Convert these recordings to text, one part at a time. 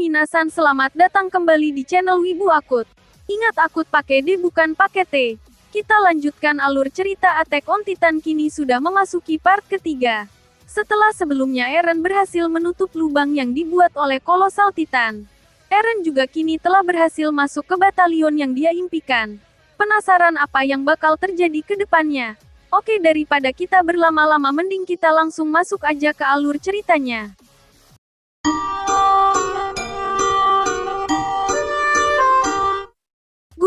Minasan, selamat datang kembali di channel Wibu Akut. Ingat, akut pakai D bukan pakai T. Kita lanjutkan alur cerita Attack on Titan, kini sudah memasuki part ketiga. Setelah sebelumnya Eren berhasil menutup lubang yang dibuat oleh Kolosal Titan, Eren juga kini telah berhasil masuk ke batalion yang dia impikan. Penasaran apa yang bakal terjadi ke depannya? Oke, daripada kita berlama-lama mending kita langsung masuk aja ke alur ceritanya.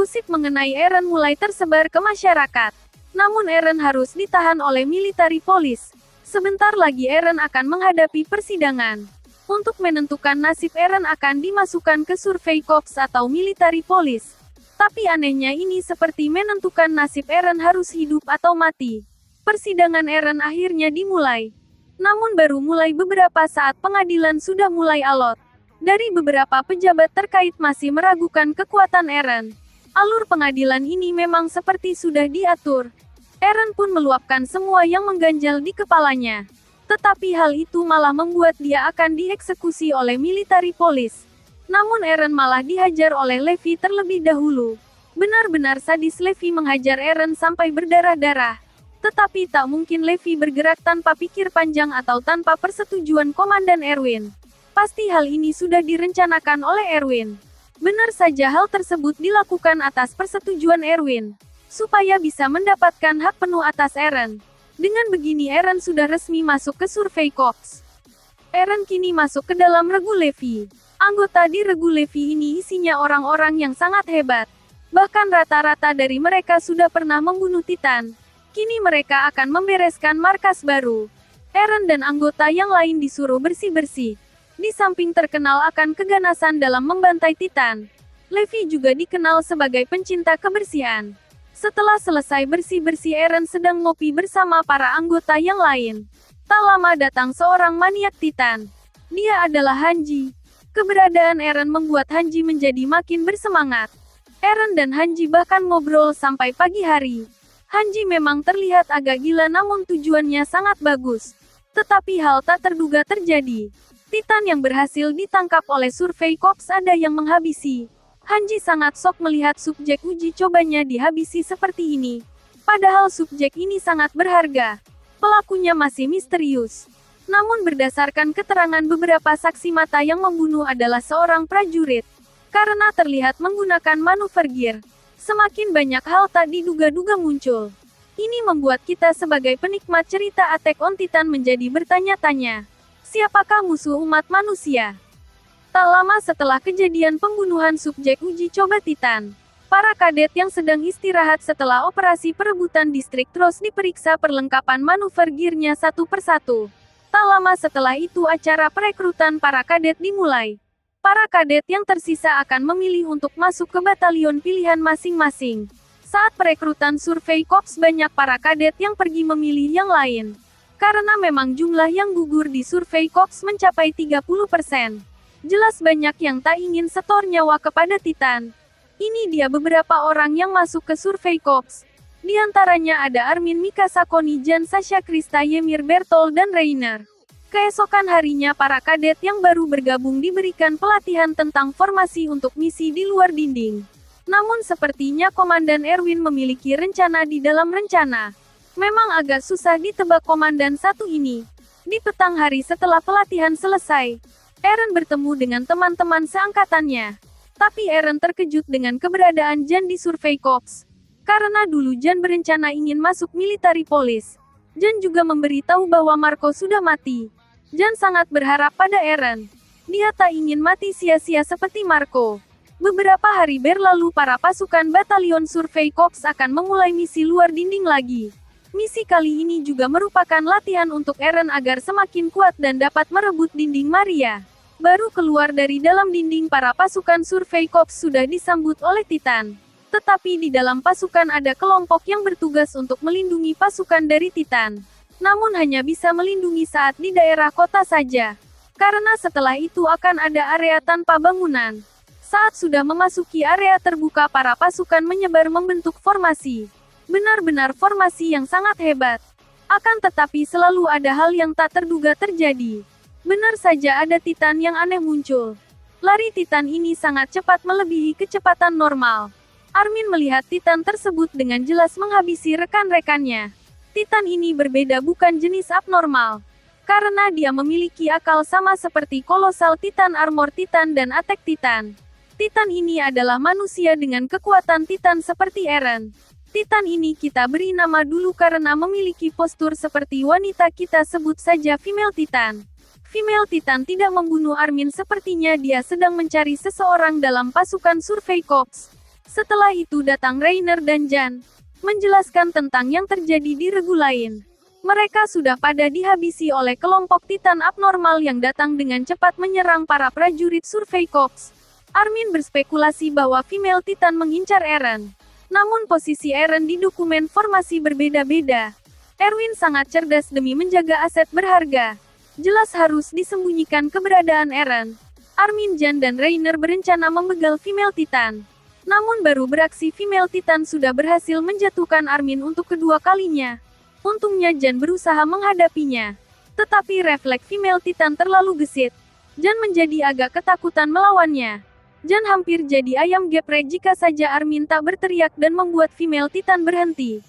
Gosip mengenai Eren mulai tersebar ke masyarakat. Namun Eren harus ditahan oleh military police. Sebentar lagi Eren akan menghadapi persidangan. Untuk menentukan nasib Eren akan dimasukkan ke survei corps atau military police. Tapi anehnya ini seperti menentukan nasib Eren harus hidup atau mati. Persidangan Eren akhirnya dimulai. Namun baru mulai beberapa saat pengadilan sudah mulai alot. Dari beberapa pejabat terkait masih meragukan kekuatan Eren. Alur pengadilan ini memang seperti sudah diatur. Eren pun meluapkan semua yang mengganjal di kepalanya. Tetapi hal itu malah membuat dia akan dieksekusi oleh military police. Namun Eren malah dihajar oleh Levi terlebih dahulu. Benar-benar sadis, Levi menghajar Eren sampai berdarah-darah. Tetapi tak mungkin Levi bergerak tanpa pikir panjang atau tanpa persetujuan Komandan Erwin. Pasti hal ini sudah direncanakan oleh Erwin. Benar saja hal tersebut dilakukan atas persetujuan Erwin, supaya bisa mendapatkan hak penuh atas Eren. Dengan begini Eren sudah resmi masuk ke survei corps. Eren kini masuk ke dalam regu Levi. Anggota di regu Levi ini isinya orang-orang yang sangat hebat. Bahkan rata-rata dari mereka sudah pernah membunuh Titan. Kini mereka akan membereskan markas baru. Eren dan anggota yang lain disuruh bersih-bersih. Di samping terkenal akan keganasan dalam membantai Titan, Levi juga dikenal sebagai pencinta kebersihan. Setelah selesai bersih-bersih, Eren sedang ngopi bersama para anggota yang lain. Tak lama datang seorang maniak Titan. Dia adalah Hanji. Keberadaan Eren membuat Hanji menjadi makin bersemangat. Eren dan Hanji bahkan ngobrol sampai pagi hari. Hanji memang terlihat agak gila namun tujuannya sangat bagus. Tetapi hal tak terduga terjadi. Titan yang berhasil ditangkap oleh survei corps ada yang menghabisi. Hanji sangat shock melihat subjek uji cobanya dihabisi seperti ini. Padahal subjek ini sangat berharga. Pelakunya masih misterius. Namun berdasarkan keterangan beberapa saksi mata yang membunuh adalah seorang prajurit. Karena terlihat menggunakan manuver gear, semakin banyak hal tak diduga-duga muncul. Ini membuat kita sebagai penikmat cerita Attack on Titan menjadi bertanya-tanya. Siapakah musuh umat manusia? Tak lama setelah kejadian pembunuhan subjek uji coba Titan, para kadet yang sedang istirahat setelah operasi perebutan distrik Trost diperiksa perlengkapan manuver gear-nya satu persatu. Tak lama setelah itu acara perekrutan para kadet dimulai. Para kadet yang tersisa akan memilih untuk masuk ke batalion pilihan masing-masing. Saat perekrutan survei corps banyak para kadet yang pergi memilih yang lain. Karena memang jumlah yang gugur di survei corps mencapai 30%. Jelas banyak yang tak ingin setor nyawa kepada Titan. Ini dia beberapa orang yang masuk ke survei corps. Di antaranya ada Armin, Mikasa, Koni, Jan, Sasha, Krista, Ymir, Bertol, dan Reiner. Keesokan harinya para kadet yang baru bergabung diberikan pelatihan tentang formasi untuk misi di luar dinding. Namun sepertinya Komandan Erwin memiliki rencana di dalam rencana. Memang agak susah ditebak komandan satu ini. Di petang hari setelah pelatihan selesai, Eren bertemu dengan teman-teman seangkatannya. Tapi Eren terkejut dengan keberadaan Jan di survei corps. Karena dulu Jan berencana ingin masuk military police. Jan juga memberitahu bahwa Marco sudah mati. Jan sangat berharap pada Eren. Dia tak ingin mati sia-sia seperti Marco. Beberapa hari berlalu, para pasukan batalion survei corps akan memulai misi luar dinding lagi. Misi kali ini juga merupakan latihan untuk Eren agar semakin kuat dan dapat merebut dinding Maria. Baru keluar dari dalam dinding, para pasukan survei corps sudah disambut oleh Titan. Tetapi di dalam pasukan ada kelompok yang bertugas untuk melindungi pasukan dari Titan. Namun hanya bisa melindungi saat di daerah kota saja. Karena setelah itu akan ada area tanpa bangunan. Saat sudah memasuki area terbuka, para pasukan menyebar membentuk formasi. Benar-benar formasi yang sangat hebat. Akan tetapi selalu ada hal yang tak terduga terjadi. Benar saja ada Titan yang aneh muncul. Lari Titan ini sangat cepat melebihi kecepatan normal. Armin melihat Titan tersebut dengan jelas menghabisi rekan-rekannya. Titan ini berbeda, bukan jenis abnormal. Karena dia memiliki akal sama seperti kolosal Titan, armor Titan, dan attack Titan. Titan ini adalah manusia dengan kekuatan Titan seperti Eren. Titan ini kita beri nama dulu karena memiliki postur seperti wanita, kita sebut saja Female Titan. Female Titan tidak membunuh Armin, sepertinya dia sedang mencari seseorang dalam pasukan Survey Corps. Setelah itu datang Reiner dan Jan, menjelaskan tentang yang terjadi di regu lain. Mereka sudah pada dihabisi oleh kelompok Titan abnormal yang datang dengan cepat menyerang para prajurit Survey Corps. Armin berspekulasi bahwa Female Titan mengincar Eren. Namun posisi Eren di dokumen formasi berbeda-beda. Erwin sangat cerdas demi menjaga aset berharga. Jelas harus disembunyikan keberadaan Eren. Armin, Jan, dan Reiner berencana membegal Female Titan. Namun baru beraksi Female Titan sudah berhasil menjatuhkan Armin untuk kedua kalinya. Untungnya Jan berusaha menghadapinya. Tetapi refleks Female Titan terlalu gesit. Jan menjadi agak ketakutan melawannya. Jan hampir jadi ayam geprek jika saja Armin tak berteriak dan membuat Female Titan berhenti.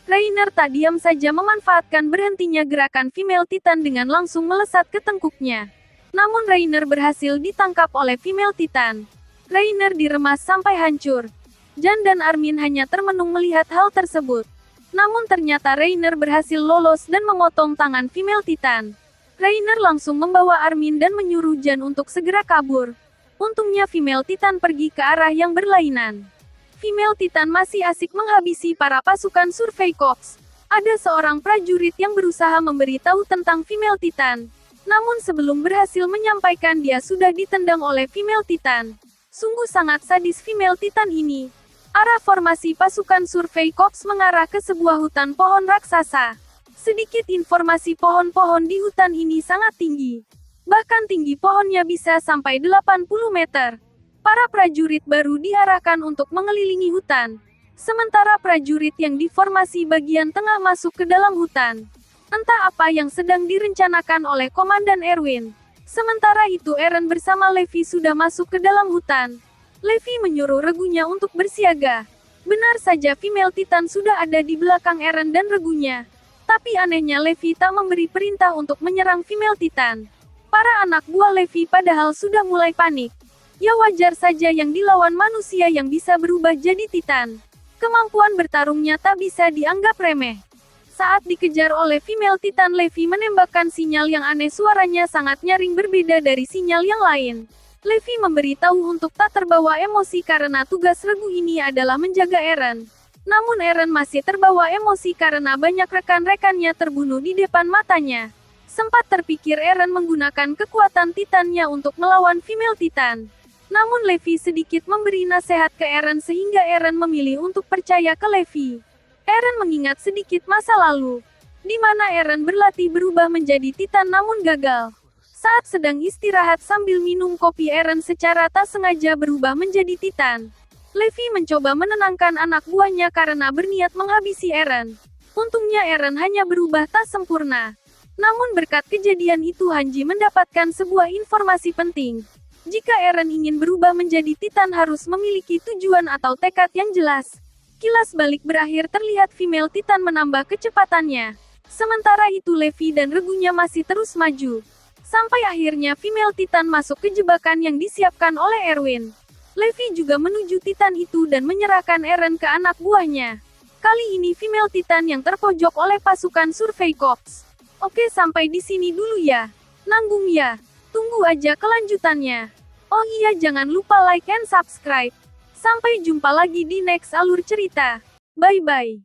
Reiner tak diam saja memanfaatkan berhentinya gerakan Female Titan dengan langsung melesat ke tengkuknya. Namun Reiner berhasil ditangkap oleh Female Titan. Reiner diremas sampai hancur. Jan dan Armin hanya termenung melihat hal tersebut. Namun ternyata Reiner berhasil lolos dan memotong tangan Female Titan. Reiner langsung membawa Armin dan menyuruh Jan untuk segera kabur. Untungnya Female Titan pergi ke arah yang berlainan. Female Titan masih asik menghabisi para pasukan Survey Corps. Ada seorang prajurit yang berusaha memberitahu tentang Female Titan. Namun sebelum berhasil menyampaikan dia sudah ditendang oleh Female Titan. Sungguh sangat sadis Female Titan ini. Arah formasi pasukan Survey Corps mengarah ke sebuah hutan pohon raksasa. Sedikit informasi, pohon-pohon di hutan ini sangat tinggi. Bahkan tinggi pohonnya bisa sampai 80 meter. Para prajurit baru diarahkan untuk mengelilingi hutan. Sementara prajurit yang di formasi bagian tengah masuk ke dalam hutan. Entah apa yang sedang direncanakan oleh Komandan Erwin. Sementara itu Eren bersama Levi sudah masuk ke dalam hutan. Levi menyuruh regunya untuk bersiaga. Benar saja Female Titan sudah ada di belakang Eren dan regunya. Tapi anehnya Levi tak memberi perintah untuk menyerang Female Titan. Para anak buah Levi padahal sudah mulai panik. Ya wajar saja yang dilawan manusia yang bisa berubah jadi Titan. Kemampuan bertarungnya tak bisa dianggap remeh. Saat dikejar oleh Female Titan, Levi menembakkan sinyal yang aneh, suaranya sangat nyaring berbeda dari sinyal yang lain. Levi memberitahu untuk tak terbawa emosi karena tugas regu ini adalah menjaga Eren. Namun Eren masih terbawa emosi karena banyak rekan-rekannya terbunuh di depan matanya. Sempat terpikir Eren menggunakan kekuatan Titannya untuk melawan Female Titan. Namun Levi sedikit memberi nasihat ke Eren sehingga Eren memilih untuk percaya ke Levi. Eren mengingat sedikit masa lalu, di mana Eren berlatih berubah menjadi Titan namun gagal. Saat sedang istirahat sambil minum kopi, Eren secara tak sengaja berubah menjadi Titan. Levi mencoba menenangkan anak buahnya karena berniat menghabisi Eren. Untungnya Eren hanya berubah tak sempurna. Namun berkat kejadian itu Hanji mendapatkan sebuah informasi penting. Jika Eren ingin berubah menjadi Titan harus memiliki tujuan atau tekad yang jelas. Kilas balik berakhir, terlihat Female Titan menambah kecepatannya. Sementara itu Levi dan regunya masih terus maju. Sampai akhirnya Female Titan masuk ke jebakan yang disiapkan oleh Erwin. Levi juga menuju Titan itu dan menyerahkan Eren ke anak buahnya. Kali ini Female Titan yang terpojok oleh pasukan Survey Corps. Oke, sampai di sini dulu ya. Nanggung ya. Tunggu aja kelanjutannya. Oh iya, jangan lupa like and subscribe. Sampai jumpa lagi di next alur cerita. Bye-bye.